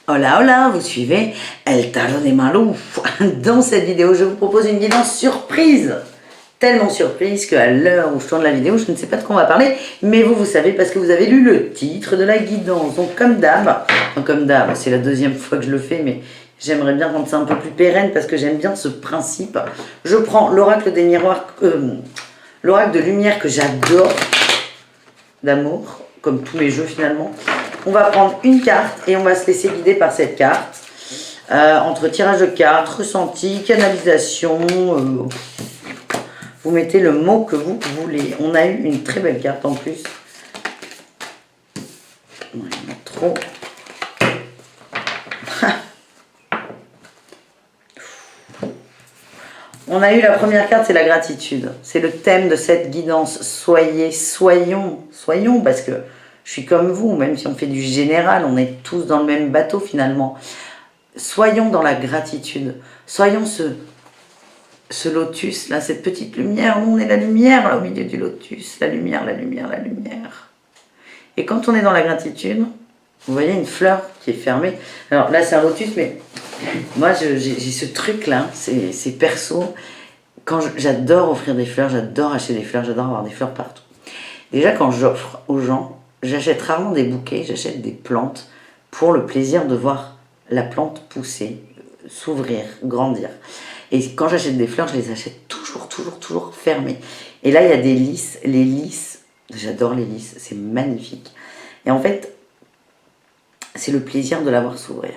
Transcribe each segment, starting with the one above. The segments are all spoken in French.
Hola hola, vous suivez El Tarot des Malou. Dans cette vidéo, je vous propose une guidance surprise. Tellement surprise qu'à l'heure où je tourne la vidéo, je ne sais pas de quoi on va parler, mais vous savez parce que vous avez lu le titre de la guidance. Donc comme d'hab, c'est la deuxième fois que je le fais, mais j'aimerais bien rendre ça un peu plus pérenne parce que j'aime bien ce principe. Je prends l'oracle des miroirs, l'oracle de lumière que j'adore, d'amour, comme tous les jeux finalement. On va prendre une carte et on va se laisser guider par cette carte. Entre tirage de cartes, ressenti, canalisation, vous mettez le mot que vous voulez. On a eu une très belle carte en plus. Il y en a trop. On a eu la première carte, c'est la gratitude. C'est le thème de cette guidance. Soyons, parce que je suis comme vous, même si on fait du général, on est tous dans le même bateau finalement. Soyons dans la gratitude. Soyons ce lotus, là, cette petite lumière. Nous, on est la lumière, là, au milieu du lotus. La lumière, la lumière, la lumière. Et quand on est dans la gratitude, vous voyez une fleur qui est fermée. Alors là, c'est un lotus, mais moi, j'ai ce truc-là, c'est perso. J'adore offrir des fleurs, j'adore acheter des fleurs, j'adore avoir des fleurs partout. Déjà, quand j'offre aux gens, j'achète rarement des bouquets, j'achète des plantes pour le plaisir de voir la plante pousser, s'ouvrir, grandir. Et quand j'achète des fleurs, je les achète toujours fermées. Et là, il y a des lys. Les lys, j'adore les lys, c'est magnifique. Et en fait, c'est le plaisir de la voir s'ouvrir.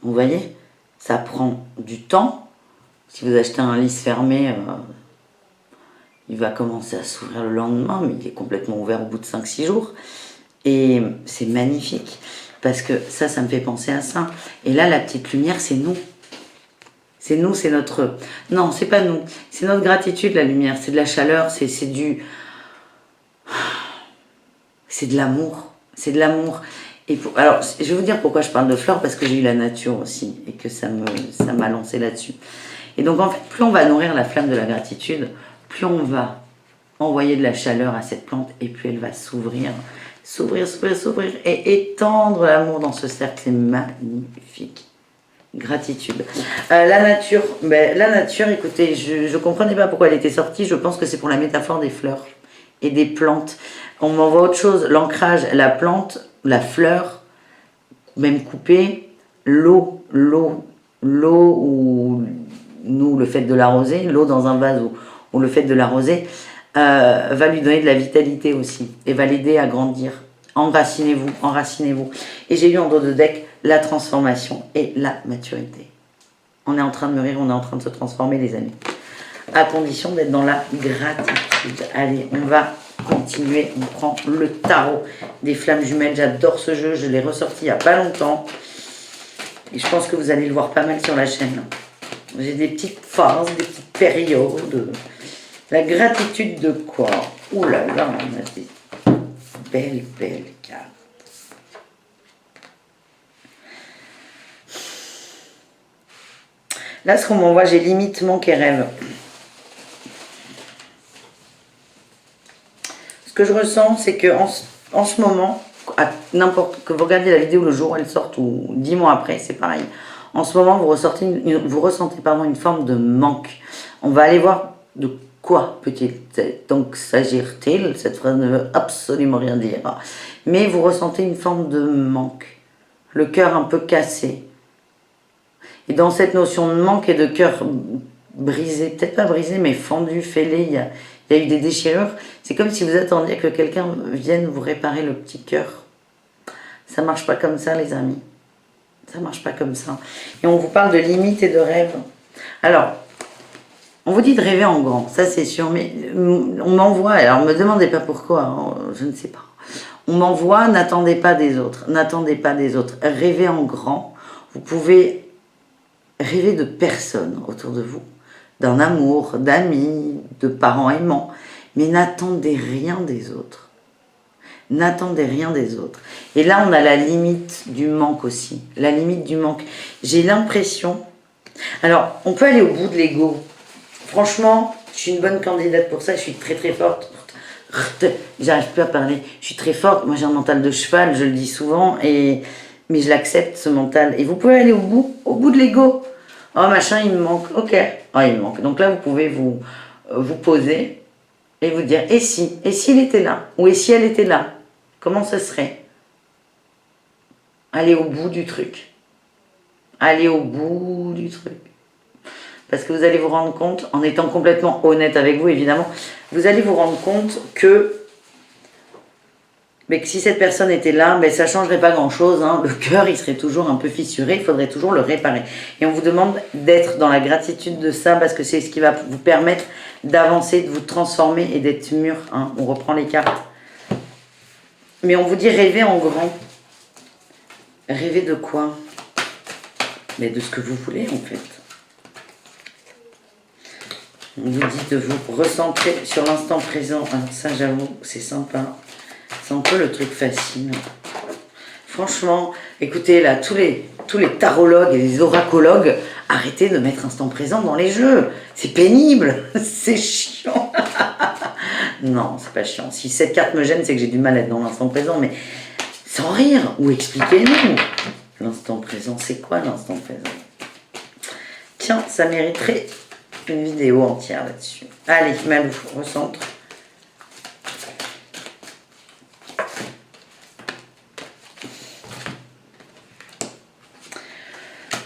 Vous voyez, ça prend du temps. Si vous achetez un lys fermé, il va commencer à s'ouvrir le lendemain, mais il est complètement ouvert au bout de 5-6 jours. Et c'est magnifique, parce que ça me fait penser à ça. Et là, la petite lumière, c'est nous. C'est nous, c'est notre... Non, c'est pas nous. C'est notre gratitude, la lumière. C'est de la chaleur, c'est du... C'est de l'amour. C'est de l'amour. Alors, je vais vous dire pourquoi je parle de fleurs, parce que j'ai eu la nature aussi, et que ça m'a lancé là-dessus. Et donc, en fait, plus on va nourrir la flamme de la gratitude, plus on va envoyer de la chaleur à cette plante, et plus elle va s'ouvrir, et étendre l'amour dans ce cercle. C'est magnifique. Gratitude. La nature, écoutez, je ne comprenais pas pourquoi elle était sortie. Je pense que c'est pour la métaphore des fleurs et des plantes. On m'envoie autre chose. L'ancrage, la plante, la fleur, même coupée, l'eau ou nous, le fait de l'arroser, l'eau dans un vase ou le fait de l'arroser, va lui donner de la vitalité aussi et va l'aider à grandir. Enracinez-vous. Et j'ai eu en dos de deck la transformation et la maturité. On est en train de mûrir, on est en train de se transformer, les amis. À condition d'être dans la gratitude. Allez, on va continuer. On prend le tarot des flammes jumelles. J'adore ce jeu, je l'ai ressorti il n'y a pas longtemps. Et je pense que vous allez le voir pas mal sur la chaîne. J'ai des petites phases, des petites périodes. La gratitude de quoi? Ouh là là, on a des belle carte. Là, ce qu'on m'envoie, j'ai limite, manque et rêve. Ce que je ressens, c'est que en ce moment, que vous regardiez la vidéo le jour où elle sort ou 10 mois après, c'est pareil. En ce moment, vous ressentez une forme de manque. On va aller voir de quoi peut-il donc s'agir-t-il? Cette phrase ne veut absolument rien dire. Mais vous ressentez une forme de manque. Le cœur un peu cassé. Et dans cette notion de manque et de cœur brisé, peut-être pas brisé, mais fendu, fêlé, il y a eu des déchirures. C'est comme si vous attendiez que quelqu'un vienne vous réparer le petit cœur. Ça marche pas comme ça, les amis. Ça marche pas comme ça. Et on vous parle de limites et de rêves. Alors, on vous dit de rêver en grand, ça c'est sûr, mais on m'envoie, alors ne me demandez pas pourquoi, hein, je ne sais pas. On m'envoie, n'attendez pas des autres, rêvez en grand. Vous pouvez rêver de personnes autour de vous, d'un amour, d'amis, de parents aimants, mais n'attendez rien des autres. N'attendez rien des autres. Et là, on a la limite du manque aussi, la limite du manque. J'ai l'impression, alors on peut aller au bout de l'ego. Franchement, je suis une bonne candidate pour ça, je suis très forte. J'arrive plus à parler, je suis très forte, moi j'ai un mental de cheval, je le dis souvent, et mais je l'accepte, ce mental. Et vous pouvez aller au bout de l'ego. Oh, machin, il me manque. Ok. Oh, il me manque. Donc là, vous pouvez vous poser et vous dire, et si? Et s'il était là? Ou et si elle était là? Comment ce serait? Allez au bout du truc. Allez au bout du truc. Parce que vous allez vous rendre compte, en étant complètement honnête avec vous, évidemment, vous allez vous rendre compte que, mais que si cette personne était là, ça ne changerait pas grand-chose. Hein. Le cœur, il serait toujours un peu fissuré, il faudrait toujours le réparer. Et on vous demande d'être dans la gratitude de ça, parce que c'est ce qui va vous permettre d'avancer, de vous transformer et d'être mûr. Hein. On reprend les cartes. Mais on vous dit rêver en grand. Rêver de quoi? Mais de ce que vous voulez, en fait. On vous dit de vous recentrer sur l'instant présent. Ah, ça, j'avoue, c'est sympa. C'est un peu le truc facile. Franchement, écoutez, là, tous les tarologues et les oracologues, arrêtez de mettre instant présent dans les jeux. C'est pénible. C'est chiant. Non, c'est pas chiant. Si cette carte me gêne, c'est que j'ai du mal à être dans l'instant présent. Mais sans rire. Ou expliquez-nous. L'instant présent, c'est quoi l'instant présent? Tiens, ça mériterait une vidéo entière là-dessus. Allez, Malou, recentre.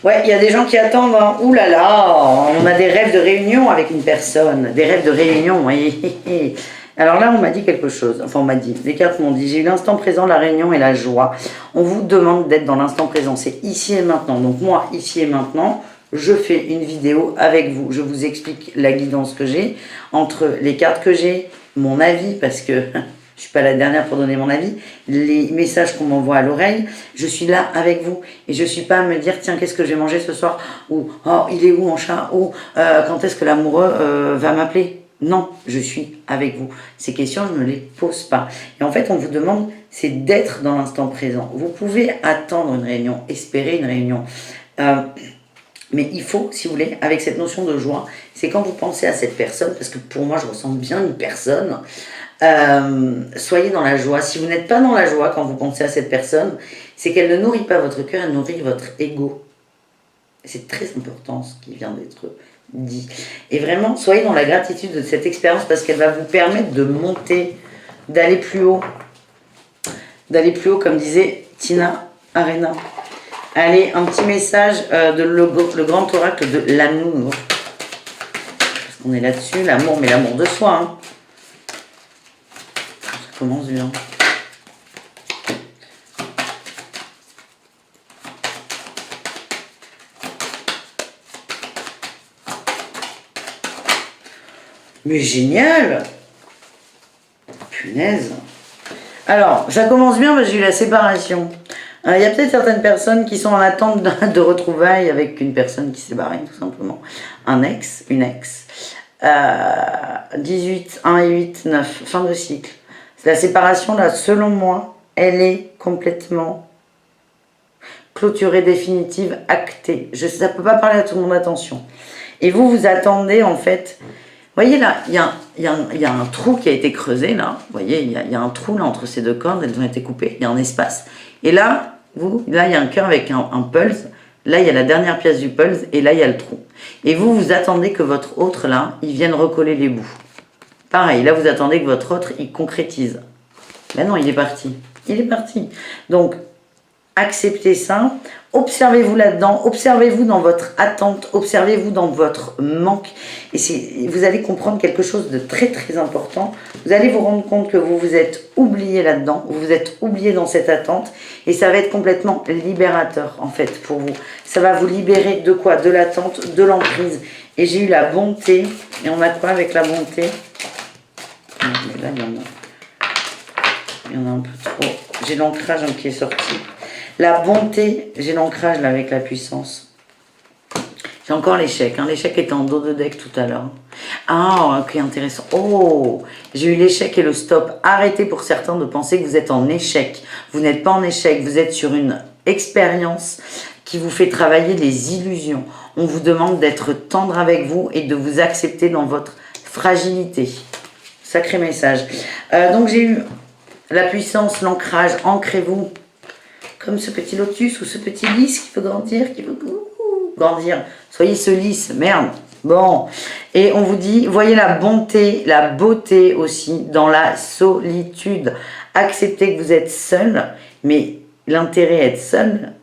Ouais, il y a des gens qui attendent. Hein. Ouh là là, on a des rêves de réunion avec une personne. Des rêves de réunion. Oui. Alors là, on m'a dit quelque chose. Enfin, on m'a dit, les cartes m'ont dit, j'ai eu l'instant présent, la réunion et la joie. On vous demande d'être dans l'instant présent. C'est ici et maintenant. Donc moi, ici et maintenant, je fais une vidéo avec vous. Je vous explique la guidance que j'ai entre les cartes que j'ai, mon avis, parce que je ne suis pas la dernière pour donner mon avis, les messages qu'on m'envoie à l'oreille. Je suis là avec vous. Et je ne suis pas à me dire, tiens, qu'est-ce que je vais manger ce soir? Ou, oh, il est où mon chat? Ou, quand est-ce que l'amoureux va m'appeler? Non, je suis avec vous. Ces questions, je ne me les pose pas. Et en fait, on vous demande, c'est d'être dans l'instant présent. Vous pouvez attendre une réunion, espérer une réunion. Mais il faut, si vous voulez, avec cette notion de joie, c'est quand vous pensez à cette personne, parce que pour moi, je ressens bien une personne, soyez dans la joie. Si vous n'êtes pas dans la joie quand vous pensez à cette personne, c'est qu'elle ne nourrit pas votre cœur, elle nourrit votre ego. C'est très important ce qui vient d'être dit. Et vraiment, soyez dans la gratitude de cette expérience parce qu'elle va vous permettre de monter, d'aller plus haut. D'aller plus haut, comme disait Tina Arena. Allez, un petit message de le grand oracle de l'amour. Parce qu'on est là-dessus, l'amour, mais l'amour de soi. Hein. Ça commence bien. Mais génial! Punaise! Alors, ça commence bien parce que j'ai eu la séparation. Il y a peut-être certaines personnes qui sont en attente de retrouvailles avec une personne qui s'est barrée, tout simplement. Un ex, une ex. 18, 1 et 8, 9, fin de cycle. La séparation, là, selon moi, elle est complètement clôturée, définitive, actée. Ça ne peut pas parler à tout le monde, attention. Et vous attendez, en fait... Vous voyez là, il y a un trou qui a été creusé là. Vous voyez, il y a un trou là entre ces deux cordes, elles ont été coupées. Il y a un espace. Et là, là il y a un cœur avec un pulse. Là, il y a la dernière pièce du pulse et là, il y a le trou. Et vous attendez que votre autre là, il vienne recoller les bouts. Pareil, là, vous attendez que votre autre, il concrétise. Mais non, il est parti. Il est parti. Donc, acceptez ça. Observez-vous là-dedans, observez-vous dans votre attente, observez-vous dans votre manque. Et vous allez comprendre quelque chose de très très important. Vous allez vous rendre compte que vous vous êtes oublié là-dedans, vous vous êtes oublié dans cette attente. Et ça va être complètement libérateur en fait pour vous. Ça va vous libérer de quoi? De l'attente, de l'emprise. Et j'ai eu la bonté. Et on a quoi avec la bonté? Mais là, il y en a un peu trop. J'ai l'ancrage qui est sorti. La bonté, j'ai l'ancrage là avec la puissance. J'ai encore l'échec. Hein. L'échec était en dos de deck tout à l'heure. Ah, ok, intéressant. Oh, j'ai eu l'échec et le stop. Arrêtez pour certains de penser que vous êtes en échec. Vous n'êtes pas en échec. Vous êtes sur une expérience qui vous fait travailler les illusions. On vous demande d'être tendre avec vous et de vous accepter dans votre fragilité. Sacré message. Donc j'ai eu la puissance, l'ancrage. Ancrez-vous. comme ce petit lotus ou ce petit lys qui veut grandir, qui veut grandir. Soyez ce lys, merde. Bon, et on vous dit, voyez la bonté, la beauté aussi dans la solitude. Acceptez que vous êtes seul, mais l'intérêt d'être seul,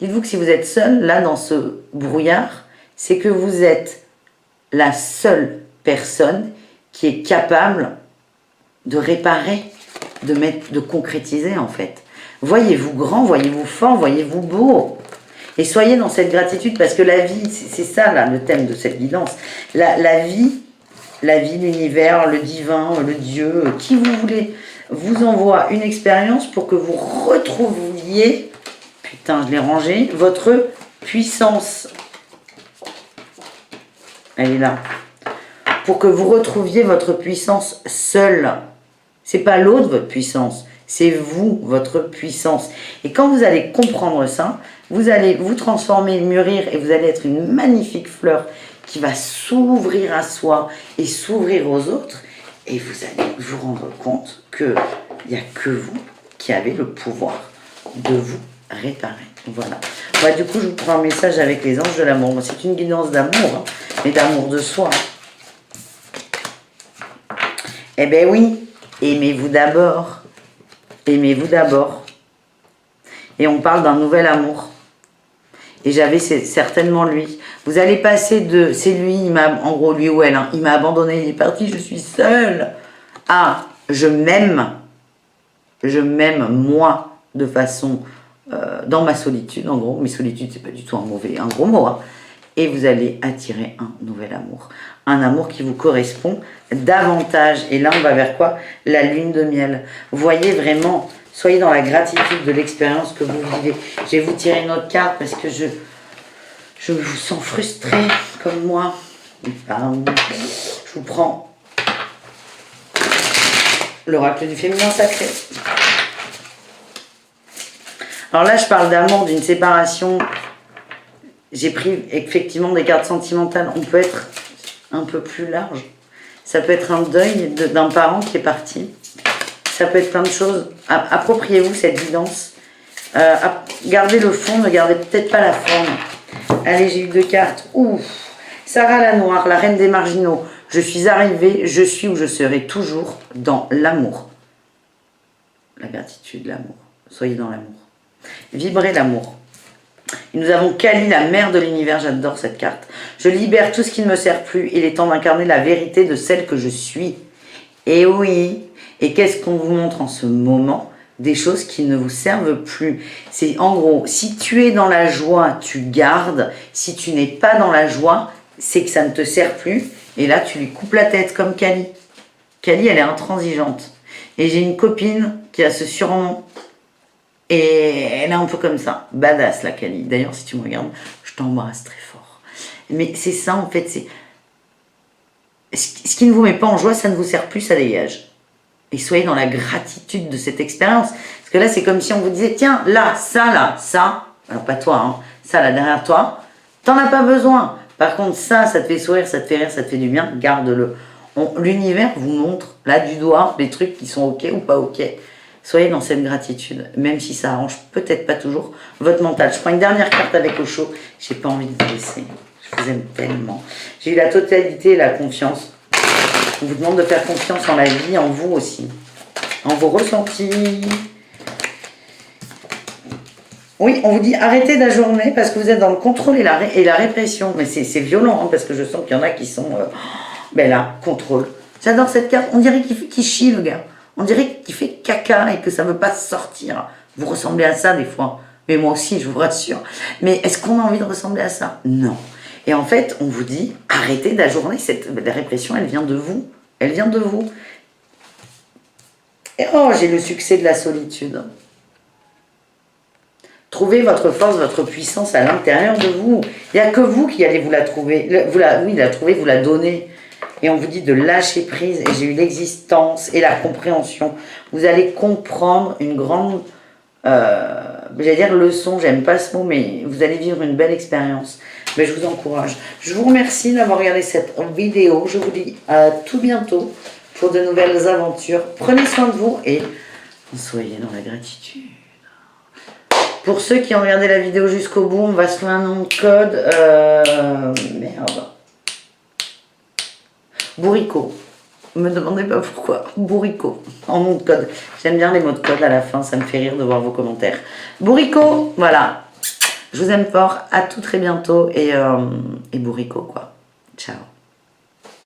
dites-vous que si vous êtes seul, là dans ce brouillard, c'est que vous êtes la seule personne qui est capable de réparer, de concrétiser en fait. Voyez-vous grand, voyez-vous fort, voyez-vous beau. Et soyez dans cette gratitude, parce que la vie, c'est ça là, le thème de cette guidance. La vie, l'univers, le divin, le Dieu, qui vous voulez, vous envoie une expérience pour que vous retrouviez, putain je l'ai rangé, votre puissance. Elle est là. Pour que vous retrouviez votre puissance seule. C'est pas l'autre votre puissance, c'est vous, votre puissance. Et quand vous allez comprendre ça, vous allez vous transformer, mûrir, et vous allez être une magnifique fleur qui va s'ouvrir à soi et s'ouvrir aux autres. Et vous allez vous rendre compte qu'il n'y a que vous qui avez le pouvoir de vous réparer. Voilà. Bah, du coup, je vous prends un message avec les anges de l'amour. C'est une guidance d'amour, hein, mais d'amour de soi. Eh bien oui, aimez-vous d'abord. Aimez-vous d'abord. Et on parle d'un nouvel amour. Et j'avais certainement lui. Vous allez passer de... C'est lui, en gros, lui ou elle, hein, il m'a abandonné, il est parti, je suis seule. Ah, je m'aime. Je m'aime, moi, de façon... dans ma solitude, en gros. Mais solitude, c'est pas du tout un gros mot. Hein. Et vous allez attirer un nouvel amour. Un amour qui vous correspond davantage. Et là, on va vers quoi? La lune de miel. Voyez vraiment... Soyez dans la gratitude de l'expérience que vous vivez. Je vais vous tirer une autre carte parce que je vous sens frustré comme moi. Je vous prends l'oracle du féminin sacré. Alors là, je parle d'amour, d'une séparation. J'ai pris effectivement des cartes sentimentales. On peut être un peu plus large. Ça peut être un deuil d'un parent qui est parti. Ça peut être plein de choses. Appropriez-vous cette guidance. Gardez le fond, ne gardez peut-être pas la forme. Allez, j'ai eu 2 cartes. Ouf. Sarah la Noire, la reine des marginaux. Je suis arrivée, je suis ou je serai toujours dans l'amour. La gratitude, l'amour. Soyez dans l'amour. Vibrez l'amour. Et nous avons Kali, la mère de l'univers. J'adore cette carte. Je libère tout ce qui ne me sert plus. Il est temps d'incarner la vérité de celle que je suis. Et oui. Et qu'est-ce qu'on vous montre en ce moment? Des choses qui ne vous servent plus. C'est en gros, si tu es dans la joie, tu gardes. Si tu n'es pas dans la joie, c'est que ça ne te sert plus. Et là, tu lui coupes la tête comme Kali. Kali, elle est intransigeante. Et j'ai une copine qui a ce surnom. Et elle est un peu comme ça. Badass, la Kali. D'ailleurs, si tu me regardes, je t'embrasse très fort. Mais c'est ça, en fait. C'est ce qui ne vous met pas en joie, ça ne vous sert plus, ça dégage. Et soyez dans la gratitude de cette expérience. Parce que là, c'est comme si on vous disait, tiens, là, ça. Alors pas toi, hein. Ça, là, derrière toi. T'en as pas besoin. Par contre, ça te fait sourire, ça te fait rire, ça te fait du bien. Garde-le. L'univers vous montre, là, du doigt, les trucs qui sont OK ou pas OK. Soyez dans cette gratitude. Même si ça arrange peut-être pas toujours votre mental. Je prends une dernière carte avec Osho. J'ai pas envie de vous laisser. Je vous aime tellement. J'ai eu la totalité et la confiance. On vous demande de faire confiance en la vie, en vous aussi. En vos ressentis. Oui, on vous dit arrêtez d'ajourner parce que vous êtes dans le contrôle et la répression. Mais c'est violent, hein, parce que je sens qu'il y en a qui sont... ben là, contrôle. J'adore cette carte. On dirait qu'il chie, le gars. On dirait qu'il fait caca et que ça ne veut pas sortir. Vous ressemblez à ça des fois. Mais moi aussi, je vous rassure. Mais est-ce qu'on a envie de ressembler à ça? Non. Et en fait, on vous dit, arrêtez d'ajourner. La répression, elle vient de vous. Elle vient de vous. Et oh, j'ai le succès de la solitude. Trouvez votre force, votre puissance à l'intérieur de vous. Il n'y a que vous qui allez vous la trouver. Vous la donner. Et on vous dit de lâcher prise. Et j'ai eu l'existence et la compréhension. Vous allez comprendre une grande... j'allais dire leçon, j'aime pas ce mot, mais vous allez vivre une belle expérience. Mais je vous encourage. Je vous remercie d'avoir regardé cette vidéo. Je vous dis à tout bientôt pour de nouvelles aventures. Prenez soin de vous et soyez dans la gratitude. Pour ceux qui ont regardé la vidéo jusqu'au bout, on va se faire un nom de code. Merde. Bourrico. Ne me demandez pas pourquoi. Bourrico. En nom de code. J'aime bien les mots de code à la fin. Ça me fait rire de voir vos commentaires. Bourrico. Voilà. Je vous aime fort. À tout très bientôt. Et Bourrico, quoi. Ciao.